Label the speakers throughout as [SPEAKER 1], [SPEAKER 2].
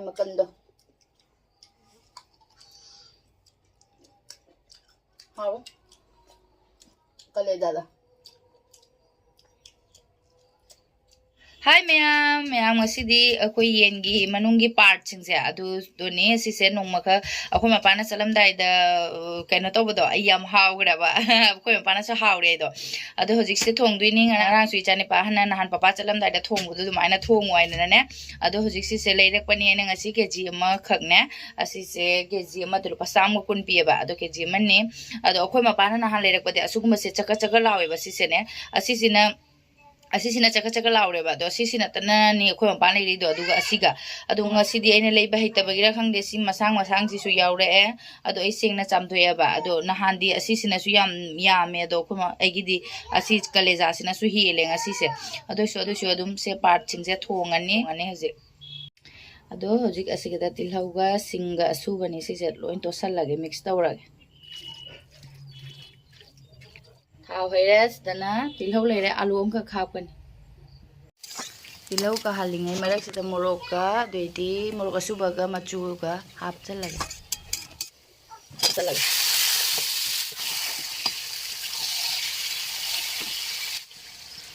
[SPEAKER 1] ꯃꯥꯏ ꯃꯀꯟꯗꯣ ꯍꯥꯎ ꯀꯂꯦꯖꯥꯗ
[SPEAKER 2] hi ma'am ma'am ngasi akoi yengi manungi part singse adune sise nongmaka akoi mapana chalamdai da kaino tawbodo ai yam hawgraba akoi mapana sa hawre do adu hojik se thongduini ngarang sui chani pa hana nahan papa chalamdai da thongbudu dumaina thongwai na ne adu hojik se leirak pani ene ngasi kg ma khakne asi se kg ma du pasam ko kun pieba adu kg man ne adu akoi mapana nahan leirak pade asuguma se chaka chaka lawe ba sise ne asi sina asisina chaka chaka laure ba do asisina tana ni khoi mpa nei ri do aduga asiga adu ngasi di aina leiba hitabagira khangde si masang masang si su yaure e adu ai sengna chamthoya ba adu nahandi asisina su yame do khoma aigi di asi kaleja sina su hele ngasi se adu su adum se part chingse thongani ani haje adu hojik asiga da tilhauga singa asubani se loin to sallage mix tawrage Thao heres dana tilhau leire alu amka khapkan tilhau ka halingai marak sita morok ka deiti morok asuba ka machu ka hap chalage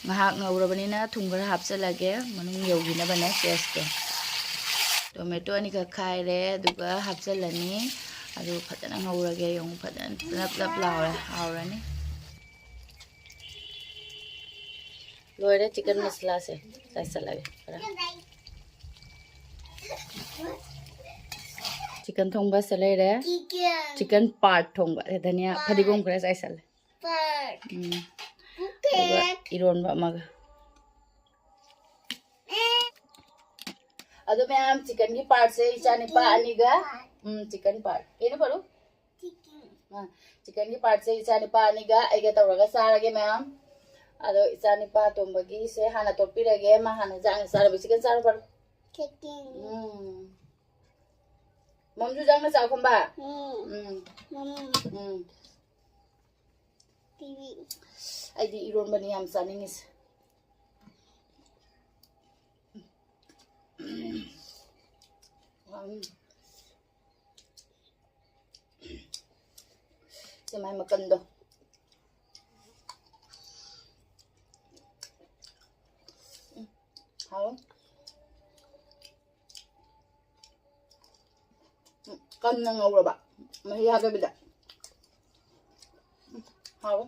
[SPEAKER 2] ngahak ngauраbanina thunggar hap chalage manung yogina bana paste tomato ani ka khaire duga hap chalani adu phatana ngaurage yong phatana lap laure aurani लोरे chicken मसाला से ऐसा लगे chicken थोंबा से ले रे chicken part थोंबा रे धनिया फदिगोम करे ऐसा ले इरोन बा मग अदो मैं हम चिकन की पार्ट से इचानी पा अनिगा चिकन पार्ट ये ना परो चिकन की पार्ट से इचानी पा अनिगा आइगा तौरगा सारगे ma'am ado isani pa tombagi se hana topirage ma hana jang sar bisikan sar par mamju jang na sa khamba tv ai di iron bani am saningis se mai makando Halo. Kan nang ngawra ba? Mahiya ka bida. Halo.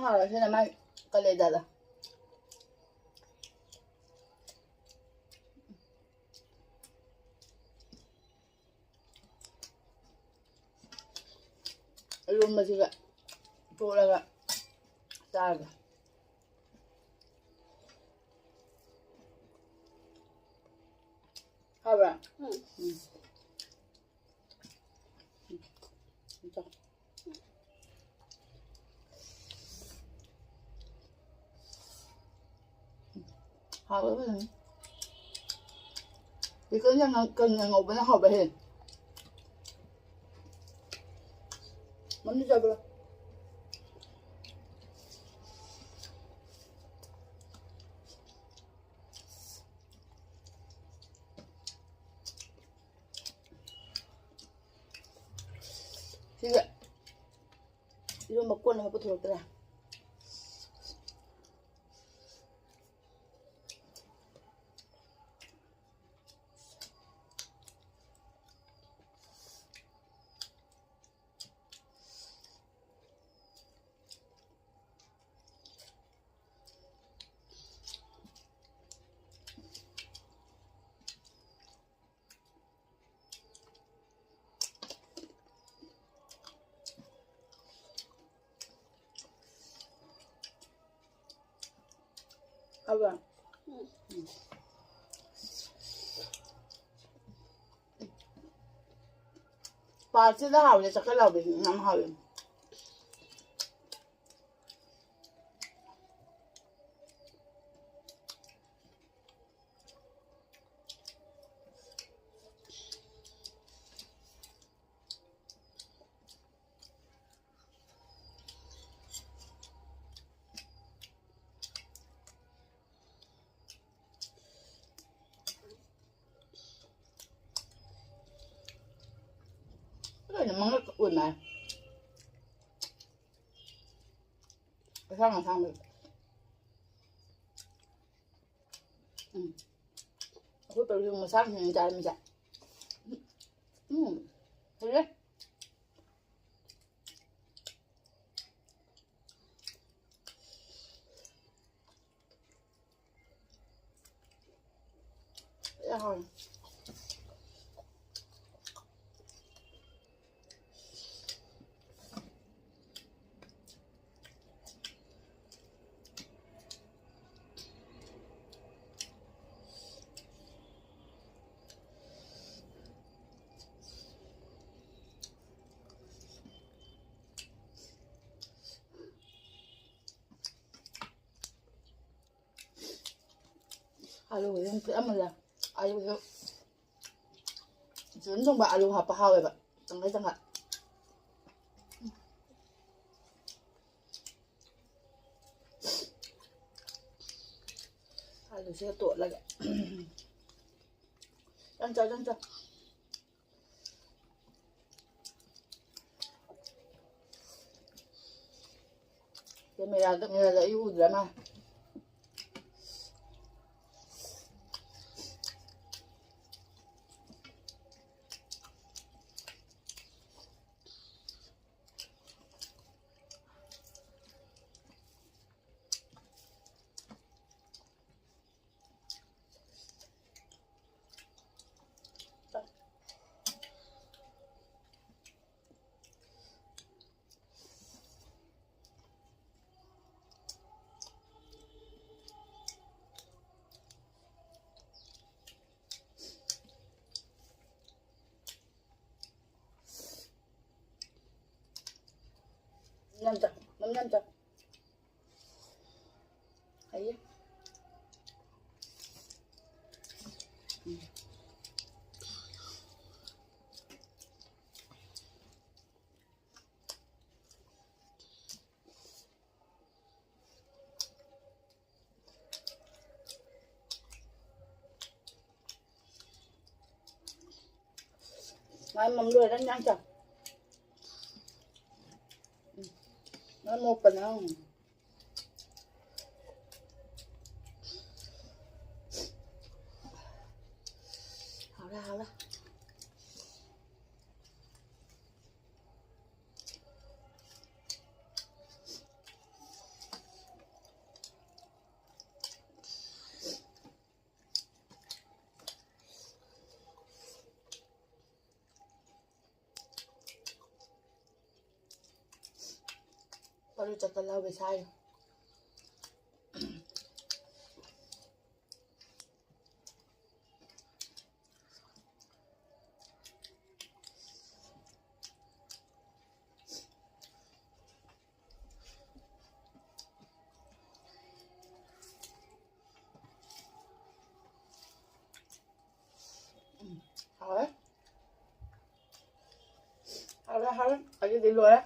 [SPEAKER 2] Halo, sina mai kaleda da. Alun masiga. Tulaga. Saga. Habra. Ito. Habra ba lang? Ikaw nang kanyang uban na habahin. Mano sabra? Sige. Ito magkuhan na maputulog tara. Apa? Pasti dah hawle sakal hawle nam hawle.
[SPEAKER 1] cái món nó ủn này sang được cuối tuần dùng mà sáng thì chạy mình chạy thế đấy rồi alu yung ama la alu yung sundong ba alu hapa hawe ba tangay tangay alu siya tuwa lagi jangan cái mày là yêu lắm mà năm trăm thấy mai mầm lười đang nhang chồng nó một phần không hảo ra baru cakap lah besar hảo ở cái gì luôn á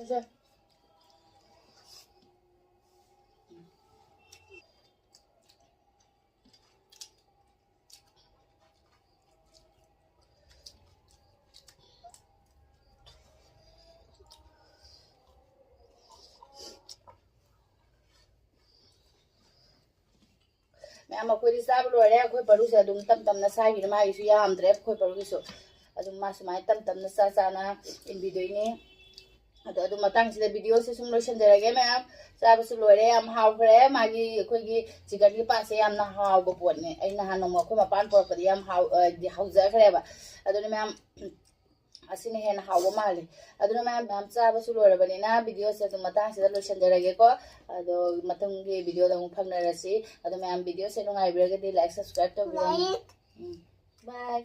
[SPEAKER 1] xem mẹ mà quên đi xa rồi đấy quên bảo sẽ đúng tâm nó sai thì mà isu ya am trep quên bảo cái số đúng mà sumai tâm nó sa na in video này ಅದು ಮತಾಂಗಸಿದ videos ಸುಮ್ ಲೋಯ್ಸꯟದರಗೆ ma'am ಚಾಬಸು ಲೋಯ್ರೆ ಯಾಮ್ ಹಾವ್ರೆ ಮಾಗಿ ಅಖೋಯ್ಗಿ ಚಿಕನ್ಗಿ ಪಾಸೆ ಯಾಮ್ನ ಹಾವ್ಬ ಪೋಟ್ನೆ ಐ ನಹಾನ್ ನೋಮ ಅಖೋಯ್ ಮಪಾನ್ ಪೊರಪದಿ ಯಾಮ್ ಹಾವ್ಜꯈ꯭ꯔꯦꯕ ꯑꯗꯨꯅ ꯃꯌꯥꯝ ꯑꯁꯤꯅ ꯍꯦꯟꯅ ꯍꯥꯎꯕ ꯃꯥꯜꯂꯤ ꯑꯗꯨꯅ ꯃꯌꯥꯝ ꯆꯥꯕꯁꯨ ꯂꯣꯏꯔꯕꯅꯤꯅ ꯚꯤꯗꯤꯑꯣꯁꯦ ꯑꯗꯨꯝ ꯃꯇꯥꯡꯁꯤꯗ ꯂꯣꯏꯁꯟꯖꯔꯒꯦꯀꯣ ꯑꯗꯣ ꯃꯊꯪꯒꯤ ꯚꯤꯗꯤꯑꯣꯗ ꯑꯃꯨꯛ ꯐꯪꯅꯔꯁꯤ ꯑꯗꯣ ꯃꯌꯥꯝ ꯚꯤꯗꯤꯑꯣꯁꯦ ꯅꯨꯡꯉꯥꯏꯕꯤꯔꯒꯗꯤ ꯂꯥꯏꯛ ꯁꯕꯁꯀ꯭ꯔꯥꯏꯕ ꯇꯧꯕꯤꯔꯝꯃꯨ ꯕꯥꯏ